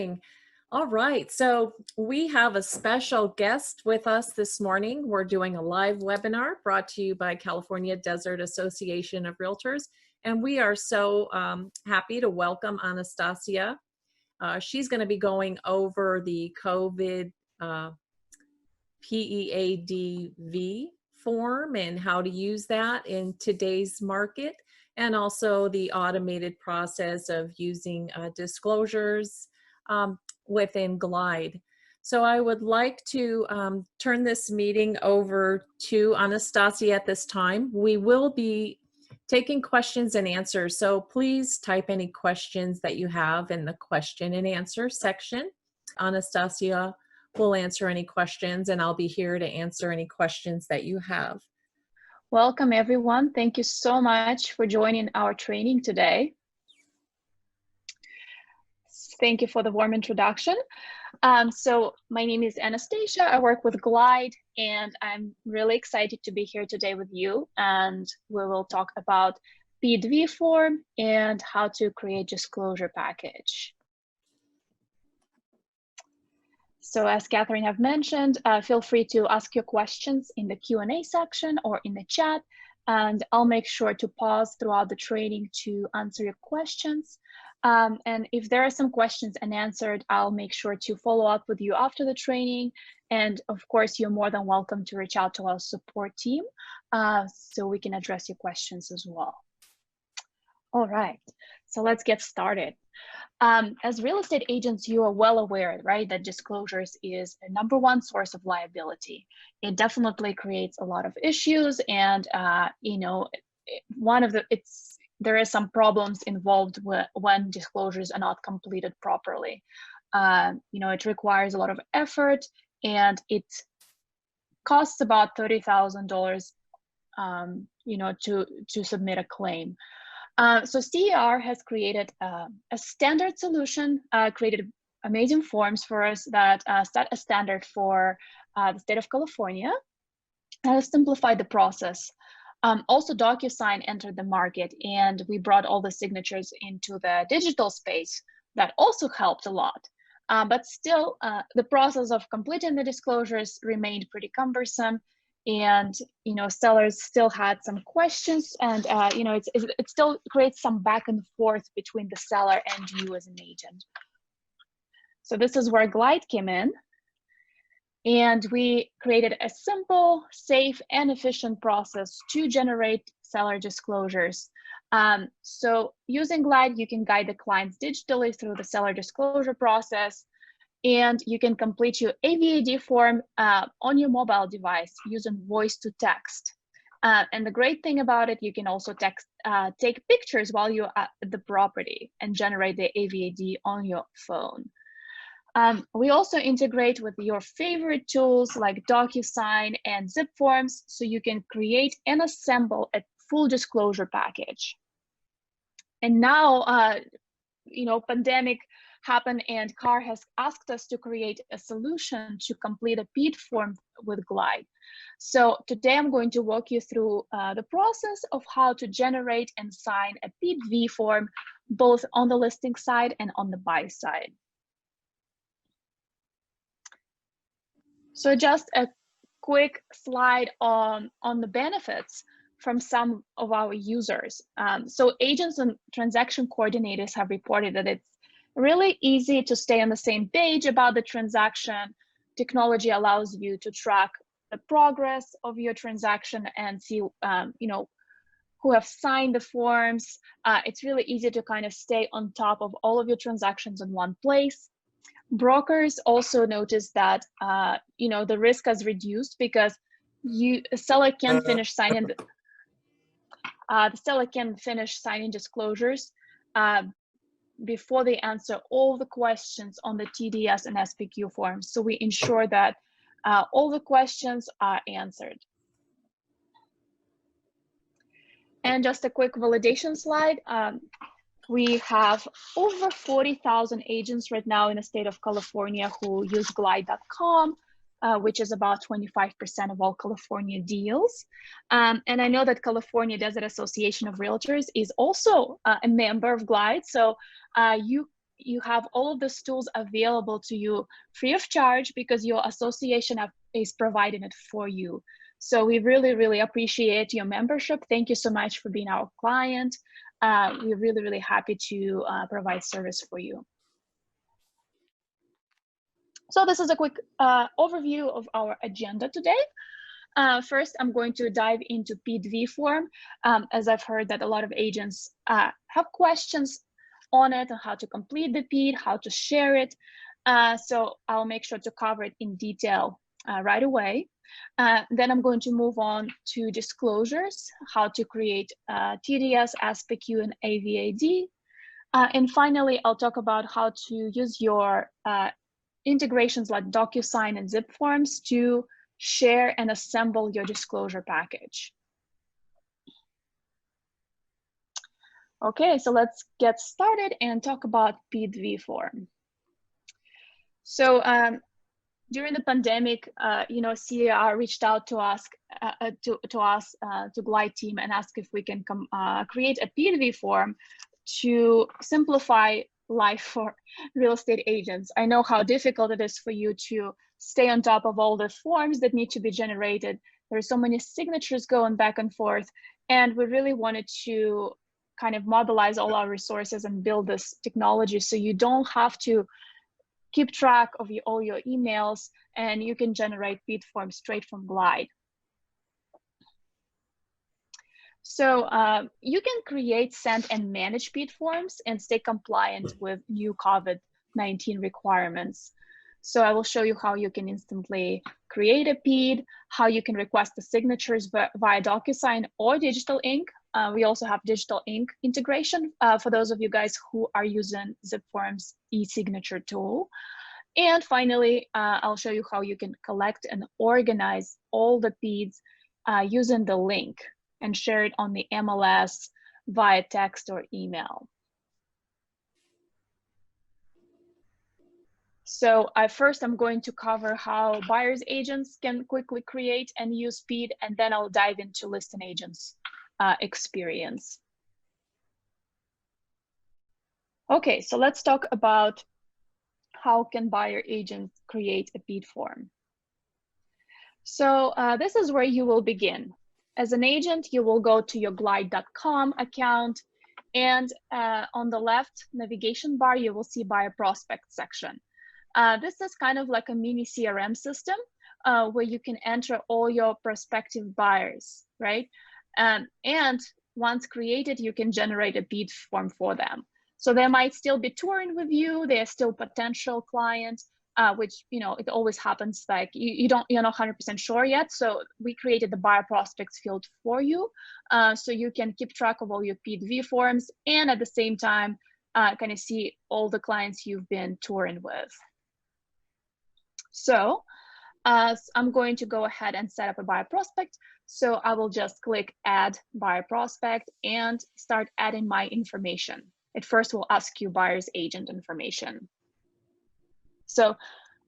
morning. All right, so we have a special guest with us this morning. We're doing a live webinar brought to you by California Desert Association of Realtors, and we are so happy to welcome Anastasia. She's going to be going over the COVID PEADV form and how to use that in today's market, and also the automated process of using disclosures within Glide. So I would like to turn this meeting over to Anastasia at this time. We will be taking questions and answers, so please type any questions that you have in the question and answer section. Anastasia will answer any questions, and I'll be here to answer any questions that you have. Welcome, everyone. Thank you so much for joining our training today. Thank you for the warm introduction. So my name is Anastasia. I work with Glide, and I'm really excited to be here today with you. And we will talk about PEADV form and how to create disclosure package. So as Catherine have mentioned, feel free to ask your questions in the Q&A section or in the chat, and I'll make sure to pause throughout the training to answer your questions. And if there are some questions unanswered, I'll make sure to follow up with you after the training. And of course, you're more than welcome to reach out to our support team so we can address your questions as well. All right, so let's get started. As real estate agents, you are well aware, right, that disclosures is a #1 source of liability. It definitely creates a lot of issues, and you know, there is some problems involved when disclosures are not completed properly. You know, it requires a lot of effort, and it costs about $30,000, you know, to submit a claim. So CDAR has created a standard solution, created amazing forms for us that set a standard for the state of California, simplified the process. Also, Docusign entered the market, and we brought all the signatures into the digital space. That also helped a lot. But still, the process of completing the disclosures remained pretty cumbersome. And you know, sellers still had some questions, and you know, it still creates some back and forth between the seller and you as an agent. So this is where Glide came in, and we created a simple, safe, and efficient process to generate seller disclosures. So using Glide, you can guide the clients digitally through the seller disclosure process, and you can complete your AVAD form on your mobile device using voice to text. And the great thing about it, you can also take pictures while you're at the property and generate the AVAD on your phone. We also integrate with your favorite tools like Docusign and Zip Forms, so you can create and assemble a full disclosure package. And now, you know, pandemic happened, and CAR has asked us to create a solution to complete a PEAD form with Glide. So today I'm going to walk you through the process of how to generate and sign a PEADV form, both on the listing side and on the buy side. So just a quick slide on the benefits from some of our users. So agents and transaction coordinators have reported that it's really easy to stay on the same page about the transaction. Technology allows you to track the progress of your transaction and see, you know, who have signed the forms. It's really easy to kind of stay on top of all of your transactions in one place. Brokers also notice that, you know, the risk has reduced because the seller can finish signing disclosures before they answer all the questions on the TDS and SPQ forms. So we ensure that all the questions are answered. And just a quick validation slide. We have over 40,000 agents right now in the state of California who use glide.com, which is about 25% of all California deals. And I know that California Desert Association of Realtors is also a member of Glide. So you you have all of these tools available to you free of charge because your association is providing it for you. So we really, really appreciate your membership. Thank you so much for being our client. We're really, really happy to provide service for you. So this is a quick overview of our agenda today. First, I'm going to dive into PED-V form, as I've heard that a lot of agents have questions on it, on how to complete the PED, how to share it. So I'll make sure to cover it in detail right away. Then I'm going to move on to disclosures, how to create TDS, SPQ, and AVAD. And finally, I'll talk about how to use your integrations like Docusign and Zip forms to share and assemble your disclosure package. Okay, so let's get started and talk about PED-V form. So during the pandemic, CDAR reached out to us, to Glide team, and asked if we can create a PED-V form to simplify life for real estate agents. I know how difficult it is for you to stay on top of all the forms that need to be generated. There are so many signatures going back and forth, and we really wanted to kind of mobilize all our resources and build this technology so you don't have to keep track of all your emails, and you can generate PED forms straight from Glide. So you can create, send, and manage PED forms and stay compliant with new COVID-19 requirements. So I will show you how you can instantly create a PED, how you can request the signatures via Docusign or digital ink. We also have digital ink integration for those of you guys who are using ZipForm's e-signature tool. And finally, I'll show you how you can collect and organize all the PEDs using the link and share it on the MLS via text or email. So first I'm going to cover how buyer's agents can quickly create and use PED, and then I'll dive into listing agents experience. Okay, so let's talk about how can buyer agents create a PED form. So this is where you will begin. As an agent, you will go to your glide.com account, and on the left navigation bar, you will see buyer prospect section. This is kind of like a mini CRM system where you can enter all your prospective buyers, right? And once created, you can generate a PED form for them. So they might still be touring with you. They're still potential clients, which, it always happens, like you're not 100% sure yet. So we created the buyer prospects field for you. So you can keep track of all your PED-V forms and at the same time, kind of see all the clients you've been touring with. So I'm going to go ahead and set up a buyer prospect. So I will just click add buyer prospect and start adding my information. It first will ask you buyer's agent information. So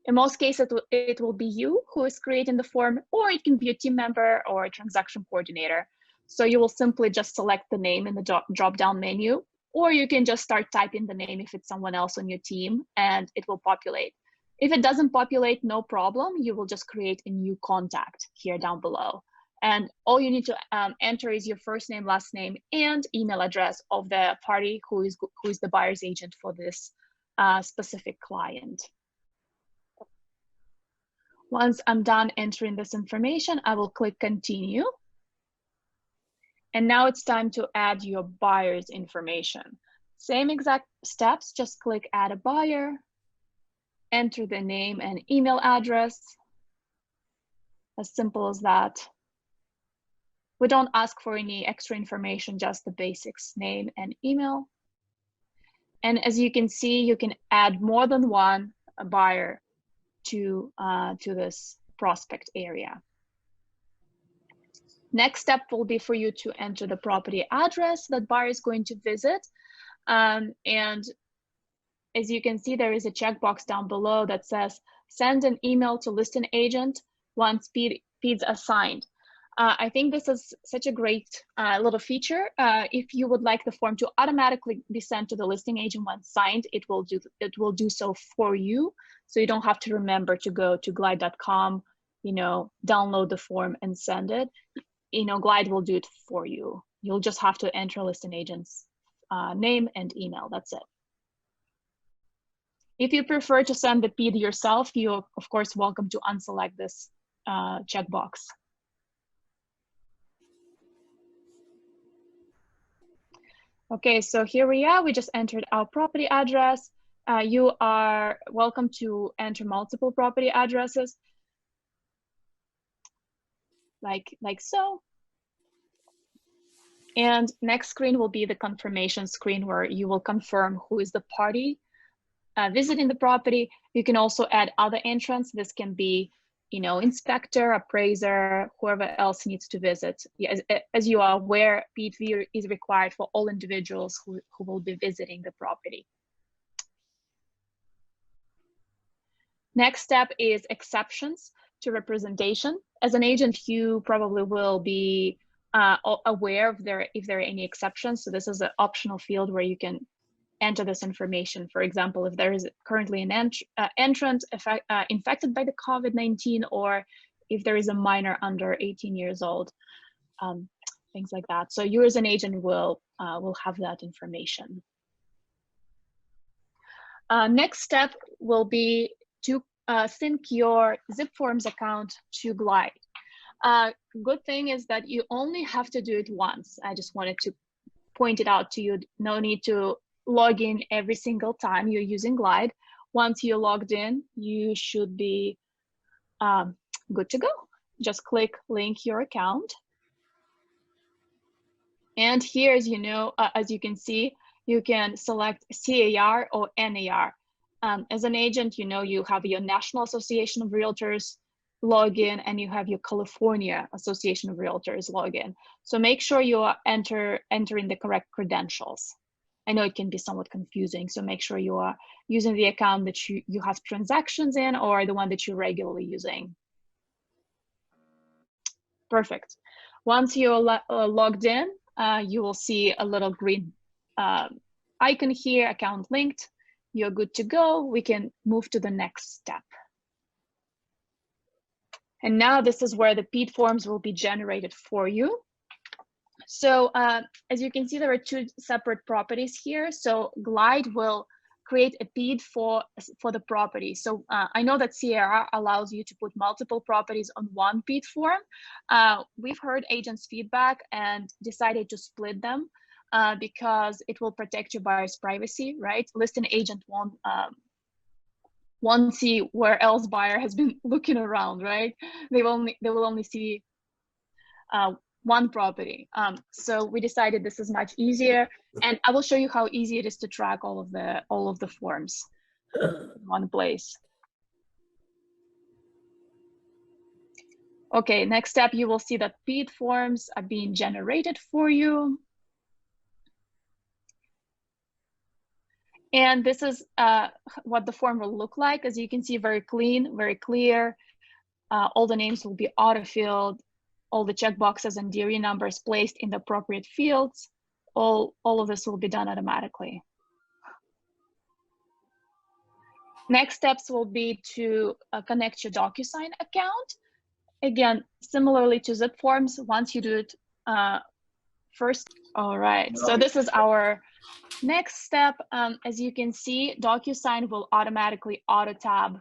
in most cases, it will be you who is creating the form, or it can be a team member or a transaction coordinator. So you will simply just select the name in the drop-down menu, or you can just start typing the name if it's someone else on your team, and it will populate. If it doesn't populate, no problem. You will just create a new contact here down below. And all you need to enter is your first name, last name, and email address of the party who is the buyer's agent for this specific client. Once I'm done entering this information, I will click continue. And now it's time to add your buyer's information. Same exact steps, just click add a buyer, enter the name and email address. As simple as that. We don't ask for any extra information, just the basics, name and email. And as you can see, you can add more than one buyer to this prospect area. Next step will be for you to enter the property address that buyer is going to visit. And as you can see, there is a checkbox down below that says, send an email to listing agent once PEDs assigned. I think this is such a great little feature. If you would like the form to automatically be sent to the listing agent once signed, it will do so for you. So you don't have to remember to go to glide.com, download the form and send it. Glide will do it for you. You'll just have to enter a listing agent's name and email. That's it. If you prefer to send the PID yourself, you're of course welcome to unselect this checkbox. Okay, so here we are. We just entered our property address. You are welcome to enter multiple property addresses, like so. And next screen will be the confirmation screen, where you will confirm who is the party visiting the property. You can also add other entrants. This can be, inspector, appraiser, whoever else needs to visit. As you are aware, PID view is required for all individuals who will be visiting the property. Next step is exceptions to representation. As an agent, you probably will be aware of if there are any exceptions. So this is an optional field where you can enter this information. For example, if there is currently an entrant infected by the COVID-19, or if there is a minor under 18 years old, things like that. So you as an agent will have that information. Next step will be to sync your ZipForms account to Glide. Good thing is that you only have to do it once. I just wanted to point it out to you. No need to log in every single time you're using Glide. Once you're logged in, you should be good to go. Just click link your account. And here, as you can see, you can select CAR or NAR. As an agent, you have your National Association of Realtors login, and you have your California Association of Realtors login. So make sure you are entering the correct credentials. I know it can be somewhat confusing, so make sure you are using the account that you have transactions in, or the one that you're regularly using. Perfect. Once you're logged in, you will see a little green icon here, account linked. You're good to go. We can move to the next step. And now this is where the PID forms will be generated for you. So as you can see, there are two separate properties here. So Glide will create a PID for the property. So I know that CDAR allows you to put multiple properties on one PID form. We've heard agents' feedback and decided to split them because it will protect your buyer's privacy, right? Listing agent won't see where else buyer has been looking around, right? They will only see one property. So we decided this is much easier, and I will show you how easy it is to track all of the forms in one place. Okay, next step, you will see that PID forms are being generated for you. And this is what the form will look like. As you can see, very clean, very clear. All the names will be auto-filled. All the checkboxes and DRE numbers placed in the appropriate fields. All of this will be done automatically. Next steps will be to connect your Docusign account. Again, similarly to ZipForms, once you do it first. All right, so this is our next step. As you can see, Docusign will automatically auto-tab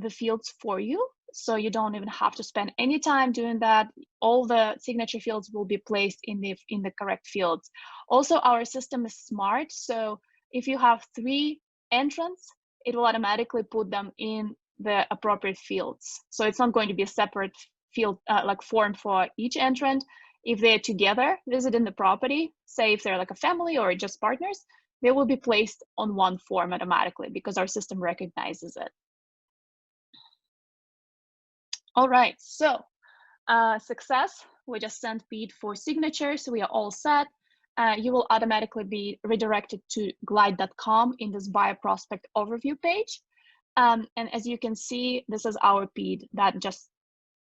the fields for you. So you don't even have to spend any time doing that. All the signature fields will be placed in the correct fields. Also, our system is smart. So if you have 3 entrants, it will automatically put them in the appropriate fields. So it's not going to be a separate field like form for each entrant. If they're together visiting the property, say if they're like a family or just partners, they will be placed on one form automatically because our system recognizes it. All right, so success. We just sent PID for signatures. So we are all set. You will automatically be redirected to glide.com in this buyer prospect overview page. And as you can see, this is our PID that just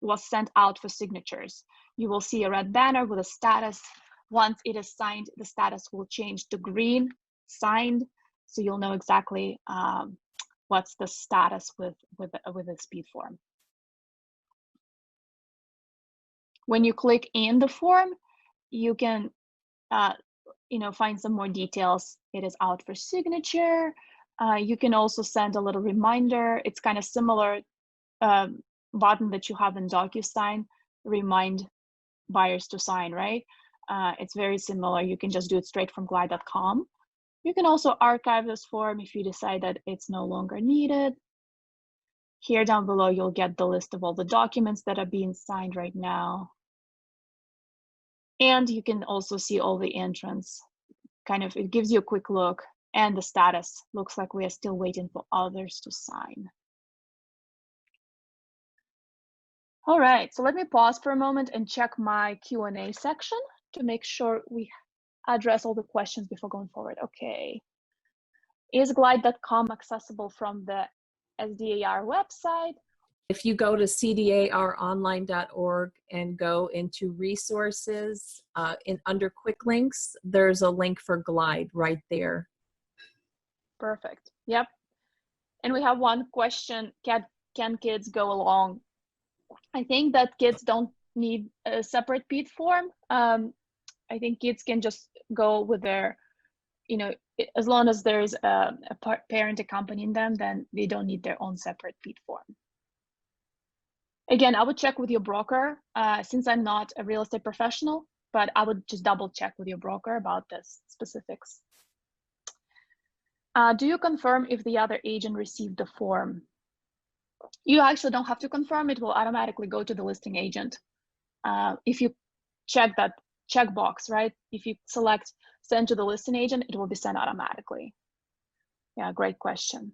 was sent out for signatures. you will see a red banner with a status. Once it is signed, the status will change to green, signed, so you'll know exactly what's the status with the speed form. When you click in the form, you can find some more details. It is out for signature. You can also send a little reminder. It's kind of similar button that you have in Docusign, remind buyers to sign, right? It's very similar. You can just do it straight from glide.com. You can also archive this form if you decide that it's no longer needed. Here down below, you'll get the list of all the documents that are being signed right now. And you can also see all the entrants. It gives you a quick look, and the status looks like we are still waiting for others to sign. All right, so let me pause for a moment and check my Q&A section to make sure we address all the questions before going forward. Okay. Is glide.com accessible from the SDAR website? If you go to cdaronline.org and go into resources, under quick links, there's a link for Glide right there. Perfect. Yep. And we have one question: can kids go along? I think that kids don't need a separate PED form. I think kids can just go with their, as long as there's a parent accompanying them, then they don't need their own separate PED form. Again, I would check with your broker, since I'm not a real estate professional, but I would just double check with your broker about the specifics. Do you confirm if the other agent received the form? You actually don't have to confirm. It will automatically go to the listing agent. If you check that checkbox, right? If you select send to the listing agent, it will be sent automatically. Yeah, great question.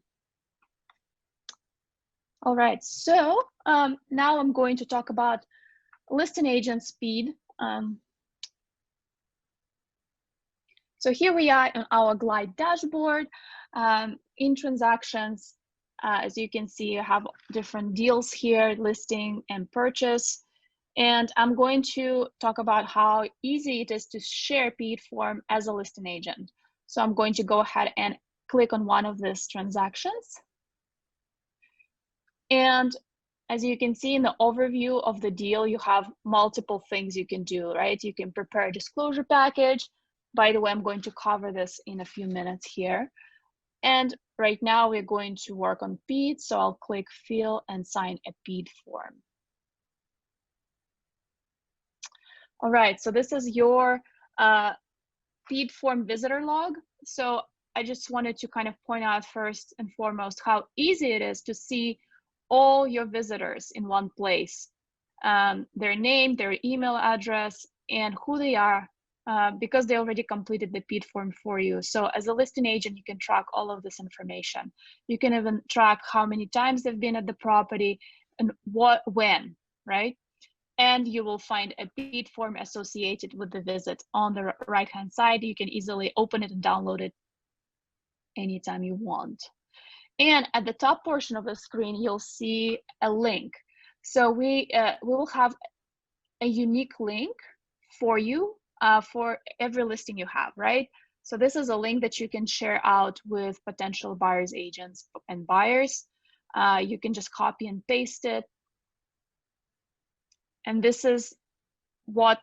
All right, so now I'm going to talk about listing agent speed. So here we are on our Glide dashboard. In transactions, as you can see, I have different deals here, listing and purchase. And I'm going to talk about how easy it is to share PED form as a listing agent. So I'm going to go ahead and click on one of these transactions. And as you can see in the overview of the deal, you have multiple things you can do, right? You can prepare a disclosure package. By the way, I'm going to cover this in a few minutes here. And right now we're going to work on PED, so I'll click fill and sign a PED form. All right, so this is your PED form visitor log. So I just wanted to kind of point out first and foremost how easy it is to see all your visitors in one place, their name, their email address, and who they are, because they already completed the PED form for you. So as a listing agent, you can track all of this information. You can even track how many times they've been at the property and when, right? And you will find a PED form associated with the visit on the right-hand side. You can easily open it and download it anytime you want. And at the top portion of the screen, you'll see a link. So we will have a unique link for you for every listing you have, right? So this is a link that you can share out with potential buyers, agents, and buyers. You can just copy and paste it. And this is what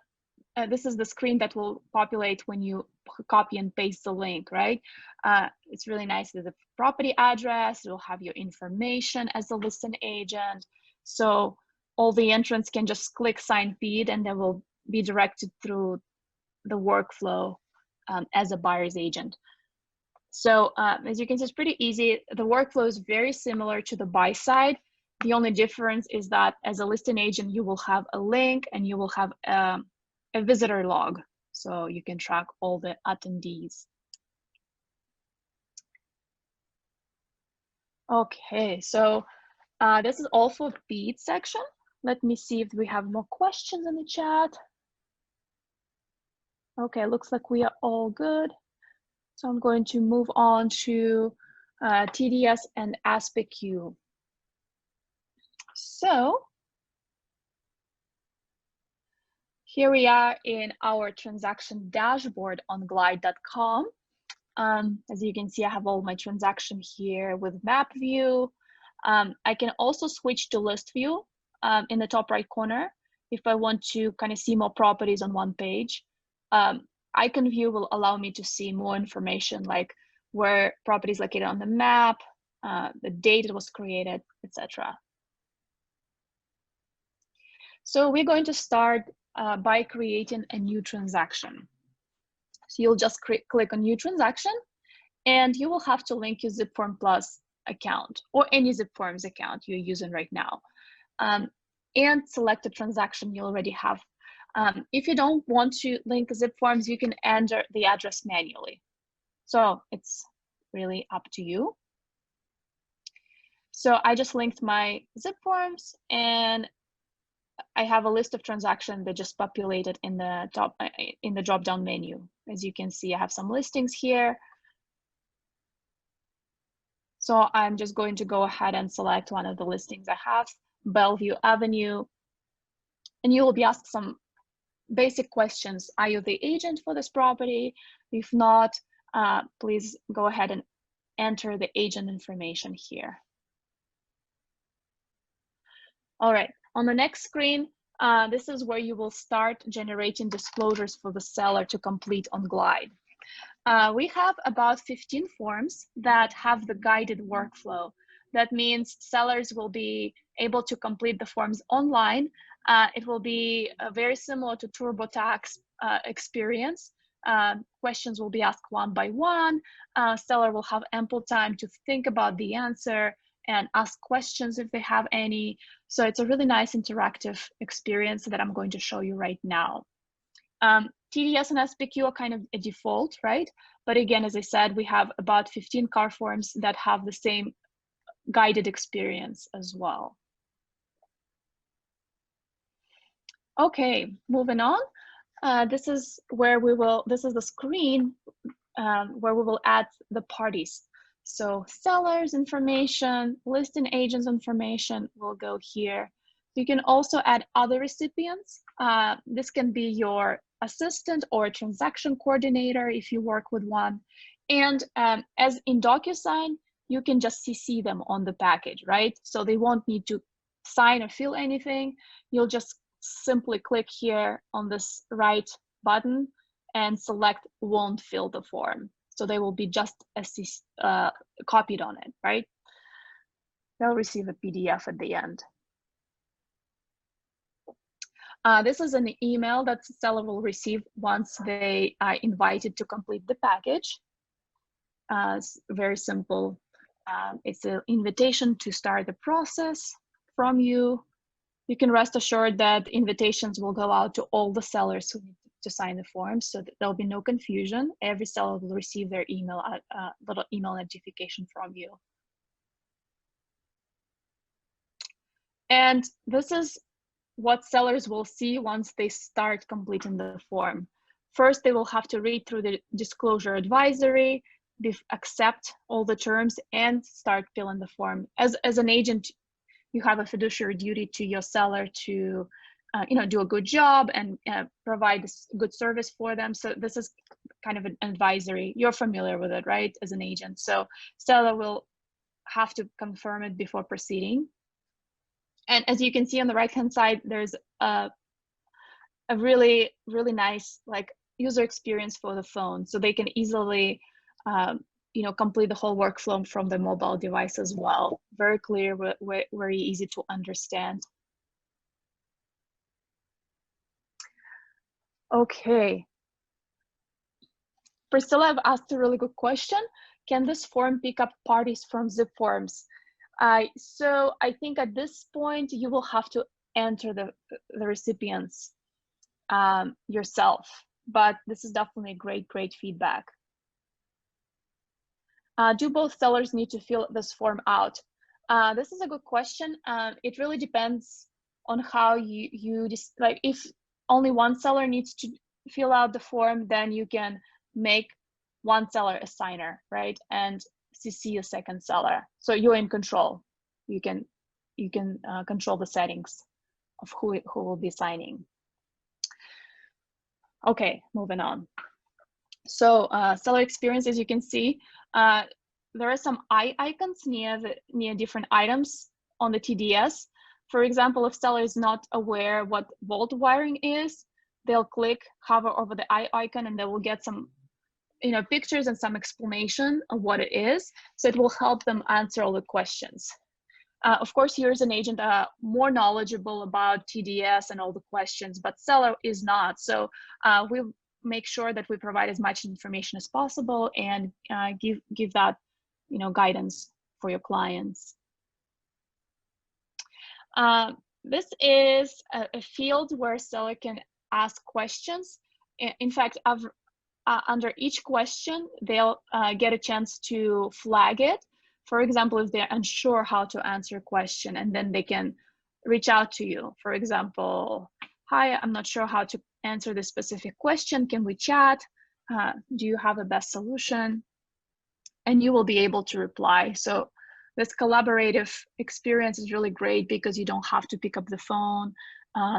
this is the screen that will populate when you copy and paste the link, right? It's really nice. There's a property address. You'll have your information as a listing agent. So all the entrants can just click sign PED and they will be directed through the workflow as a buyer's agent. So as you can see, it's pretty easy. The workflow is very similar to the buy side. The only difference is that as a listing agent, you will have a link and you will have a visitor log, so you can track all the attendees. Okay, so this is all for PED section. Let me see if we have more questions in the chat. Okay, looks like we are all good. So I'm going to move on to TDS and ASPEQ. So Here we are in our transaction dashboard on glide.com. As you can see, I have all my transaction here with map view. I can also switch to list view in the top right corner if I want to kind of see more properties on one page. Icon view will allow me to see more information, like where property is located on the map, the date it was created, etc. So we're going to start by creating a new transaction. So you'll just click on new transaction, and you will have to link your ZipForm Plus account or any ZipForms account you're using right now, and select a transaction you already have. If you don't want to link ZipForms, you can enter the address manually. So it's really up to you. So I just linked my ZipForms, and I have a list of transactions that just populated in the top in the drop-down menu. As you can see, I have some listings here. So I'm just going to go ahead and select one of the listings I have, Bellevue Avenue, and you will be asked some basic questions. Are you the agent for this property? If not, please go ahead and enter the agent information here. All right, on the next screen, this is where you will start generating disclosures for the seller to complete on Glide. We have about 15 forms that have the guided workflow. That means sellers will be able to complete the forms online. It will be very similar to TurboTax experience. Questions will be asked one by one. Seller will have ample time to think about the answer and ask questions if they have any. So it's a really nice interactive experience that I'm going to show you right now. TDS and SPQ are kind of a default, right? But again, as I said, we have about 15 car forms that have the same guided experience as well. Okay, moving on. This is where we will, this is the screen where we will add the parties. So sellers information, listing agents information will go here. You can also add other recipients. This can be your assistant or a transaction coordinator if you work with one. And as in Docusign, you can just CC them on the package, right? So they won't need to sign or fill anything. You'll just simply click here on this right button and select won't fill the form. So they will be just copied on it, right? They'll receive a PDF at the end. This is an email that the seller will receive once they are invited to complete the package. It's very simple. It's an invitation to start the process from you. You can rest assured that invitations will go out to all the sellers who need to sign the form, so that there'll be no confusion. Every seller will receive their email, little email notification from you. And this is what sellers will see once they start completing the form. First, they will have to read through the disclosure advisory, accept all the terms, and start filling the form. As an agent, you have a fiduciary duty to your seller to do a good job and provide good service for them. So this is kind of an advisory. You're familiar with it, right, as an agent. So seller will have to confirm it before proceeding. And as you can see on the right-hand side, there's a really, really nice user experience for the phone. So they can easily complete the whole workflow from the mobile device as well. Very clear, very easy to understand. Okay. Priscilla, I've asked a really good question. Can this form pick up parties from ZipForms? So I think at this point, you will have to enter the recipients yourself, but this is definitely great feedback. Do both sellers need to fill this form out? This is a good question. It really depends on how you like. If only one seller needs to fill out the form, then you can make one seller a signer, right? And CC a second seller. So you're in control. You can control the settings of who will be signing. Okay, moving on. So seller experience, as you can see, there are some eye icons near different items on the TDS. For example, if seller is not aware what vault wiring is, they'll hover over the eye icon, and they will get some pictures and some explanation of what it is. So it will help them answer all the questions. Of course, here is an agent more knowledgeable about TDS and all the questions, but seller is not. So we make sure that we provide as much information as possible and give that guidance for your clients. This is a field where seller can ask questions. In fact, under each question, they'll get a chance to flag it. For example, if they're unsure how to answer a question, and then they can reach out to you. For example, hi, I'm not sure how to answer this specific question. Can we chat? Do you have a best solution? And you will be able to reply. So this collaborative experience is really great because you don't have to pick up the phone.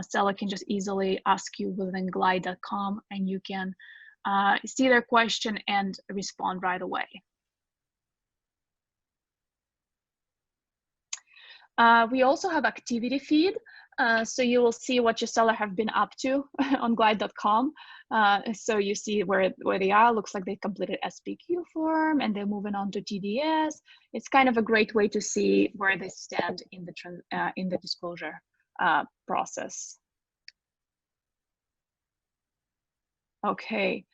Seller can just easily ask you within glide.com, and you can see their question and respond right away. We also have activity feed. So you will see what your seller have been up to on glide.com. So you see where they are. Looks like they completed SPQ form and they're moving on to TDS. It's kind of a great way to see where they stand in the disclosure process. Okay,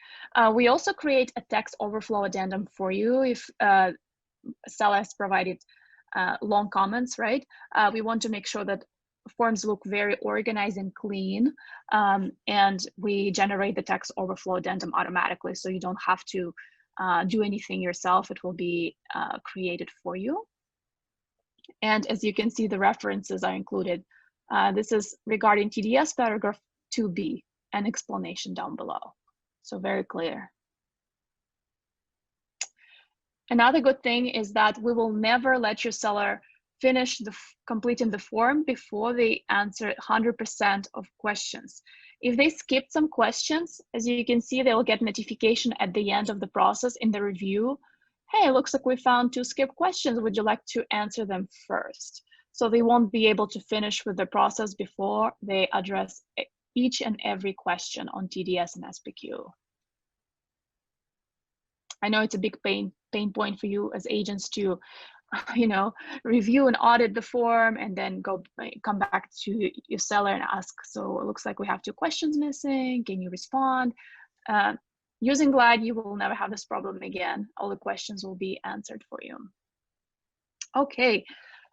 we also create a text overflow addendum for you if seller has provided long comments, right? We want to make sure that forms look very organized and clean, and we generate the text overflow addendum automatically, so you don't have to do anything yourself. It will be created for you. And as you can see, the references are included. This is regarding TDS paragraph 2B, an explanation down below. So very clear. Another good thing is that we will never let your seller finish completing the form before they answer 100% of questions. If they skipped some questions, as you can see, they will get notification at the end of the process in the review. Hey, looks like we found 2 skipped questions. Would you like to answer them first? So they won't be able to finish with the process before they address each and every question on TDS and SPQ. I know it's a big pain point for you as agents to, review and audit the form and then come back to your seller and ask, so it looks like we have 2 questions missing. Can you respond? Using Glide, you will never have this problem again. All the questions will be answered for you. Okay,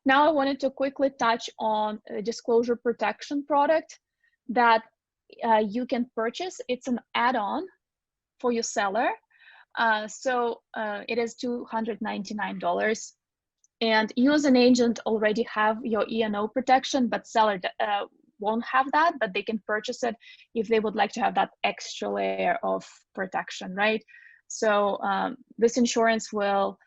now I wanted to quickly touch on a disclosure protection product that you can purchase. It's an add-on for your seller. So it is $299. And you as an agent already have your E&O protection, but seller won't have that, but they can purchase it if they would like to have that extra layer of protection, right? So this insurance will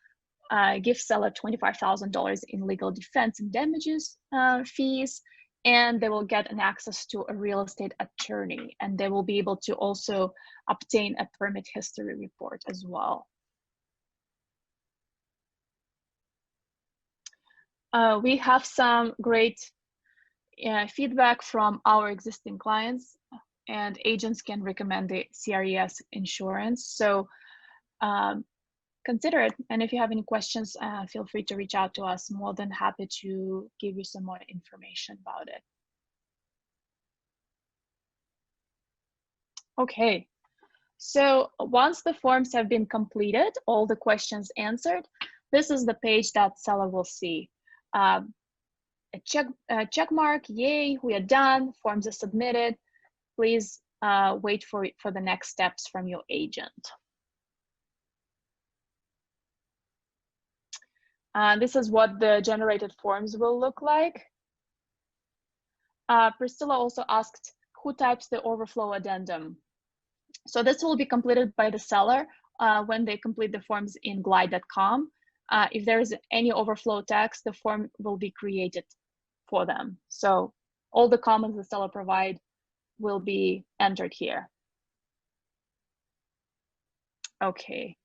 give seller $25,000 in legal defense and damages fees, and they will get an access to a real estate attorney, and they will be able to also obtain a permit history report as well. We have some great feedback from our existing clients, and agents can recommend the CRES insurance. So consider it. And if you have any questions, feel free to reach out to us. More than happy to give you some more information about it. Okay, so once the forms have been completed, all the questions answered, this is the page that seller will see. A check mark, yay, we are done, forms are submitted. Please wait for the next steps from your agent. This is what the generated forms will look like. Priscilla also asked who types the overflow addendum. So this will be completed by the seller when they complete the forms in glide.com. If there is any overflow text, the form will be created for them. So all the comments the seller provide will be entered here. Okay,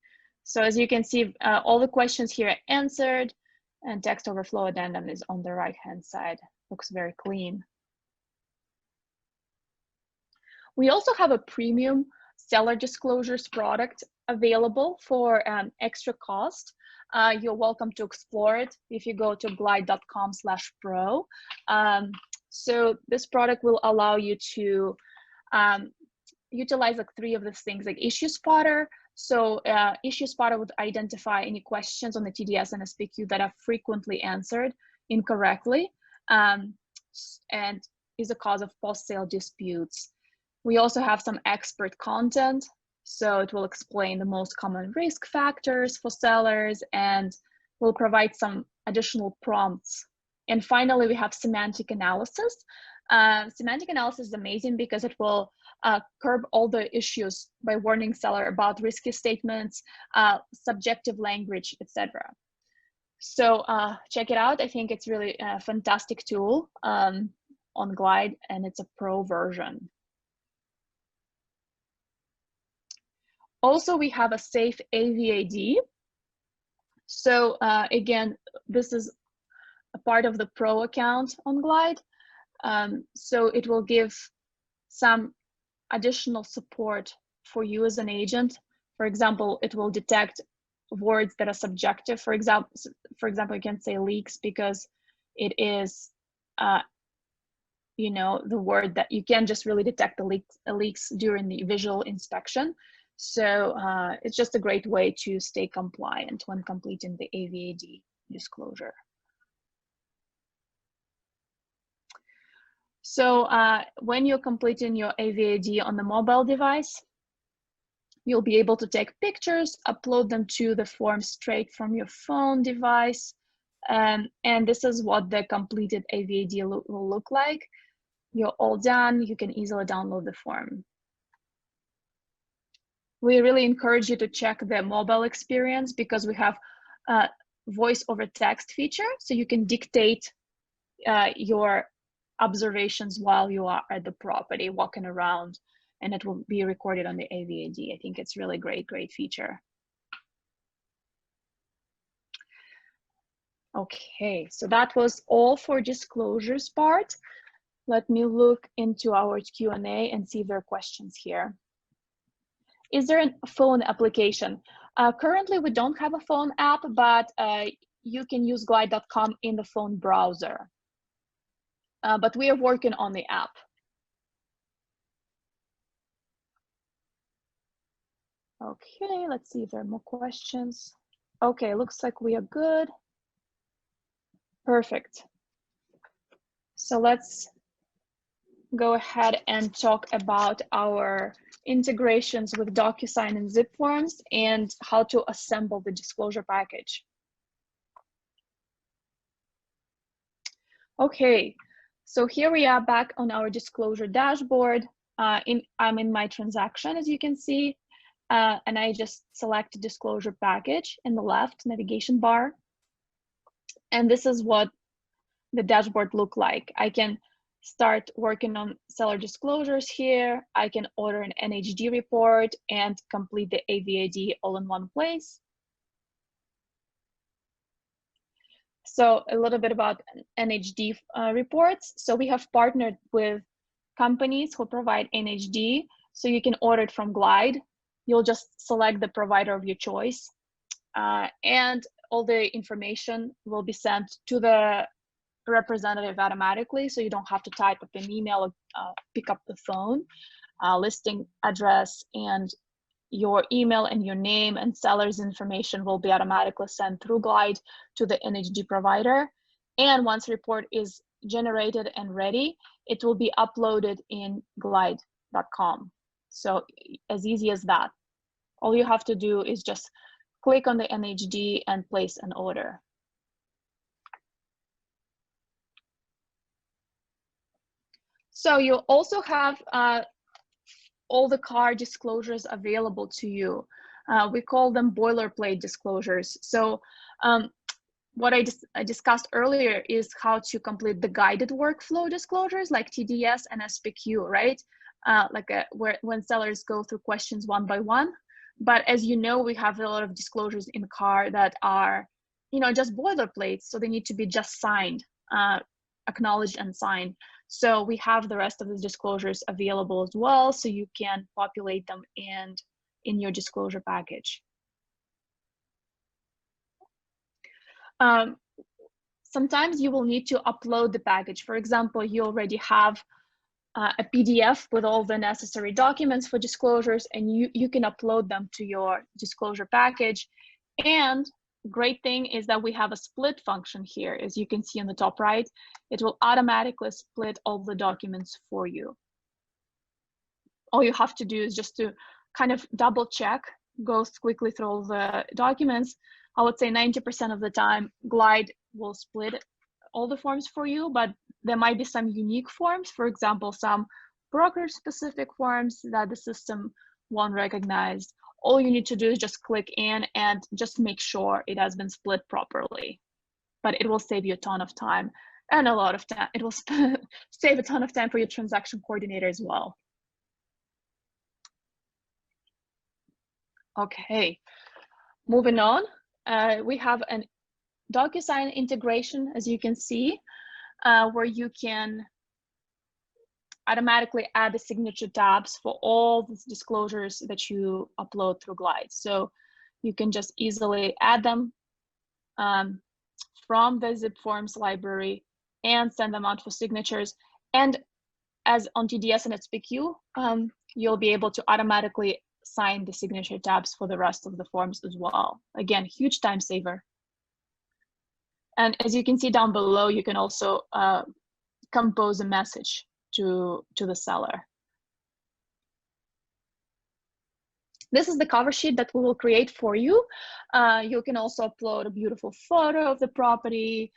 so as you can see, all the questions here are answered, and text overflow addendum is on the right-hand side. Looks very clean. We also have a premium seller disclosures product available for extra cost. You're welcome to explore it if you go to glide.com/pro. So this product will allow you to utilize like 3 of the things, like Issue Spotter. So Issue Spotter would identify any questions on the TDS and SPQ that are frequently answered incorrectly and is a cause of post-sale disputes. We also have some expert content, so it will explain the most common risk factors for sellers and will provide some additional prompts. And finally, we have semantic analysis. Semantic analysis is amazing because it will curb all the issues by warning seller about risky statements, subjective language, etc. So check it out. I think it's really a fantastic tool on Glide, and it's a pro version. Also, we have a safe AVAD. So again, this is a part of the pro account on Glide. So it will give some additional support for you as an agent. For example, it will detect words that are subjective. For example, you can say leaks because it is, you know, the word that you can just really detect the leaks during the visual inspection. So it's just a great way to stay compliant when completing the AVAD disclosure. So when you're completing your AVAD on the mobile device, you'll be able to take pictures, upload them to the form straight from your phone device. And this is what the completed AVAD will look like. You're all done. You can easily download the form. We really encourage you to check the mobile experience because we have a voice over text feature. So you can dictate your observations while you are at the property, walking around, and it will be recorded on the AVAD. I think it's really great feature. Okay, so that was all for disclosures part. Let me look into our Q&A and see if there are questions here. Is there a phone application? Currently, we don't have a phone app, but you can use glide.com in the phone browser. But we are working on the app. Okay, let's see if there are more questions. Okay, looks like we are good. Perfect. So let's go ahead and talk about our integrations with Docusign and zip forms and how to assemble the disclosure package. Okay, so here we are back on our disclosure dashboard. I'm in my transaction, as you can see, and I just select disclosure package in the left navigation bar. And this is what the dashboard look like. I can start working on seller disclosures here. I can order an NHD report and complete the AVAD all in one place. So a little bit about NHD reports. So we have partnered with companies who provide NHD. So you can order it from Glide. You'll just select the provider of your choice. And all the information will be sent to the representative automatically, so you don't have to type up an email or pick up the phone. Listing address and your email and your name and seller's information will be automatically sent through Glide to the NHD provider. And once report is generated and ready, it will be uploaded in glide.com. So as easy as that. All you have to do is just click on the NHD and place an order. So you also have all the car disclosures available to you. We call them boilerplate disclosures. So what I discussed earlier is how to complete the guided workflow disclosures like TDS and SPQ, right? When sellers go through questions one by one. But as you know, we have a lot of disclosures in CAR that are, just boilerplates. So they need to be just signed, acknowledged and signed. So we have the rest of the disclosures available as well. So you can populate them in your disclosure package. Sometimes you will need to upload the package. For example, you already have a PDF with all the necessary documents for disclosures, and you can upload them to your disclosure package. And great thing is that we have a split function here. As you can see on the top right, it will automatically split all the documents for you. All you have to do is just to kind of double check, go quickly through all the documents. I would say 90% of the time, Glide will split all the forms for you, but there might be some unique forms, for example, some broker-specific forms that the system won't recognize. All you need to do is just click in and just make sure it has been split properly. But it will save you a ton of time and a lot of time. It will save a ton of time for your transaction coordinator as well. Okay, moving on. We have a Docusign integration, as you can see, where you can automatically add the signature tabs for all the disclosures that you upload through Glide. So you can just easily add them from the zip forms library and send them out for signatures. And as on TDS and SPQ, you'll be able to automatically sign the signature tabs for the rest of the forms as well. Again, huge time saver. And as you can see down below, you can also compose a message to the seller. This is the cover sheet that we will create for you. You can also upload a beautiful photo of the property.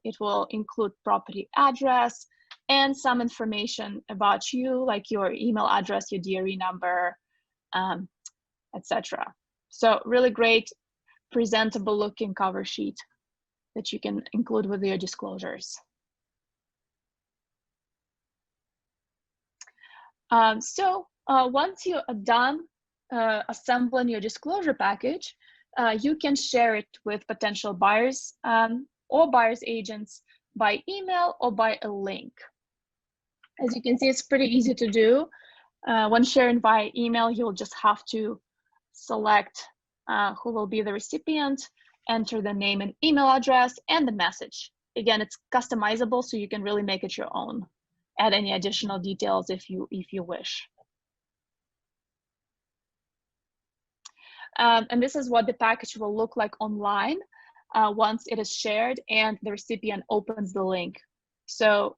It will include property address and some information about you, like your email address, your DRE number, etc. So really great, presentable looking cover sheet that you can include with your disclosures. Once you are done assembling your disclosure package, you can share it with potential buyers or buyers agents by email or by a link. As you can see, it's pretty easy to do. When sharing via email, you'll just have to select who will be the recipient, enter the name and email address and the message. Again, it's customizable, so you can really make it your own. Add any additional details if you wish. And this is what the package will look like online once it is shared and the recipient opens the link. So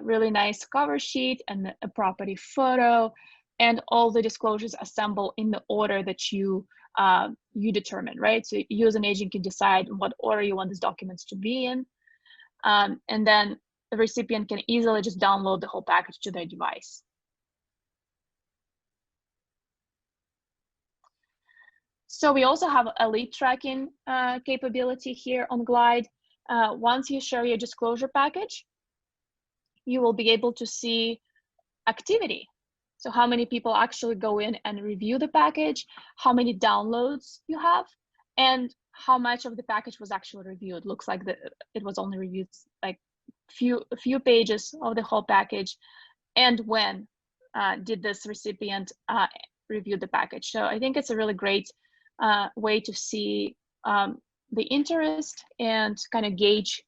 really nice cover sheet and a property photo, and all the disclosures assemble in the order that you determine, right? So you as an agent can decide what order you want these documents to be in. And then the recipient can easily just download the whole package to their device. So we also have a lead tracking capability here on Glide. Once you share your disclosure package, you will be able to see activity. So how many people actually go in and review the package, how many downloads you have, and how much of the package was actually reviewed. Looks like it was only reviewed like a few pages of the whole package, and when did this recipient review the package. So I think it's a really great way to see the interest and kind of gauge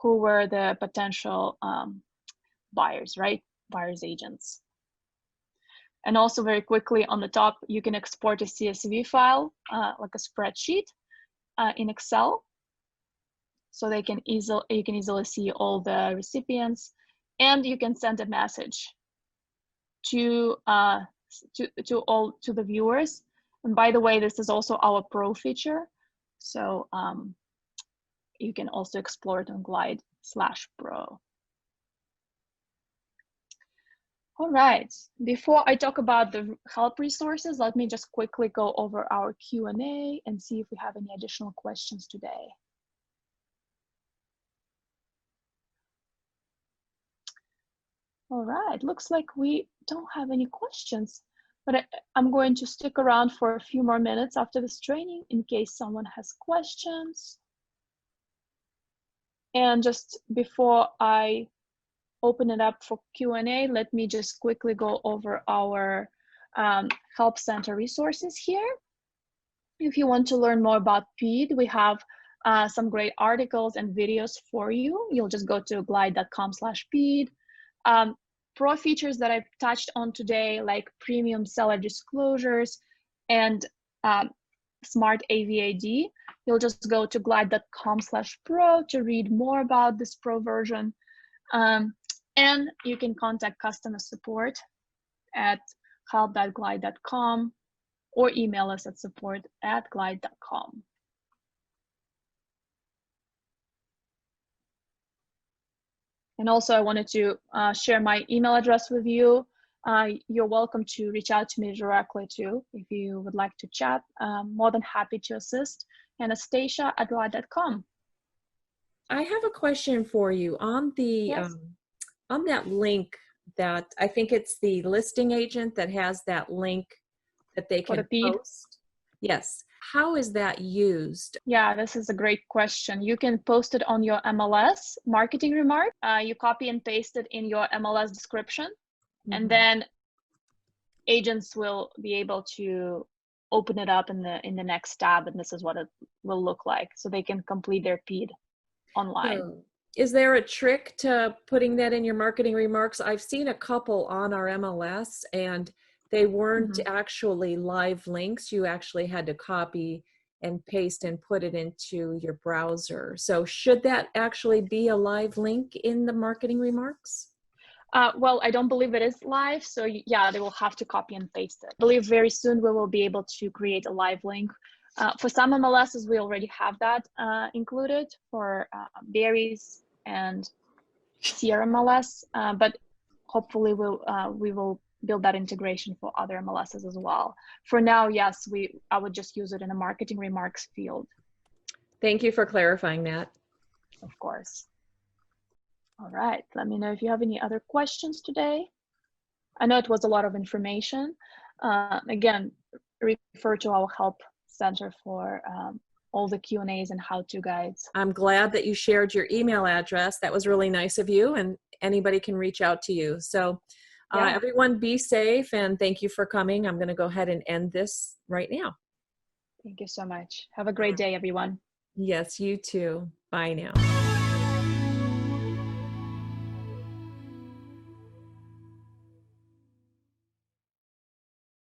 who were the potential buyers, right? Buyers agents. And also very quickly on the top, you can export a CSV file, like a spreadsheet in Excel. So you can easily see all the recipients, and you can send a message to the viewers. And by the way, this is also our Pro feature. So you can also explore it on Glide/Pro. All right, before I talk about the help resources, let me just quickly go over our Q&A and see if we have any additional questions today. All right, looks like we don't have any questions. But I'm going to stick around for a few more minutes after this training in case someone has questions. And just before I open it up for Q&A, let me just quickly go over our Help Center resources here. If you want to learn more about PED, we have some great articles and videos for you. You'll just go to glide.com/PED. Pro features that I've touched on today, like premium seller disclosures and smart AVAD, you'll just go to glide.com/pro to read more about this pro version. And you can contact customer support at help.glide.com or email us at support@glide.com. And also I wanted to share my email address with you. You're welcome to reach out to me directly too if you would like to chat. More than happy to assist. Anastasia@glide.com. I have a question for you on the Yes. on that link that I think it's the listing agent that has that link that they For the can PED? post. Yes. How is that used? Yeah, this is a great question. You can post it on your MLS marketing remark. You copy and paste it in your MLS description, and then agents will be able to open it up in the next tab, and this is what it will look like, so they can complete their PED online. So, is there a trick to putting that in your marketing remarks? I've seen a couple on our MLS and they weren't actually live links. You actually had to copy and paste and put it into your browser. So should that actually be a live link in the marketing remarks? Well, I don't believe it is live, so yeah, they will have to copy and paste it. I believe very soon we will be able to create a live link. For some MLSs, we already have that included for Berries and CRMLS, but hopefully we will build that integration for other MLSs as well. For now, yes, I would just use it in a marketing remarks field. Thank you for clarifying that. Of course. All right, let me know if you have any other questions today. I know it was a lot of information. Again, refer to our help center for all the Q&As and how-to guides. I'm glad that you shared your email address. That was really nice of you, and anybody can reach out to you. So everyone be safe, and thank you for coming. I'm going to go ahead and end this right now. Thank you so much. Have a great day, everyone. Yes, you too. Bye now.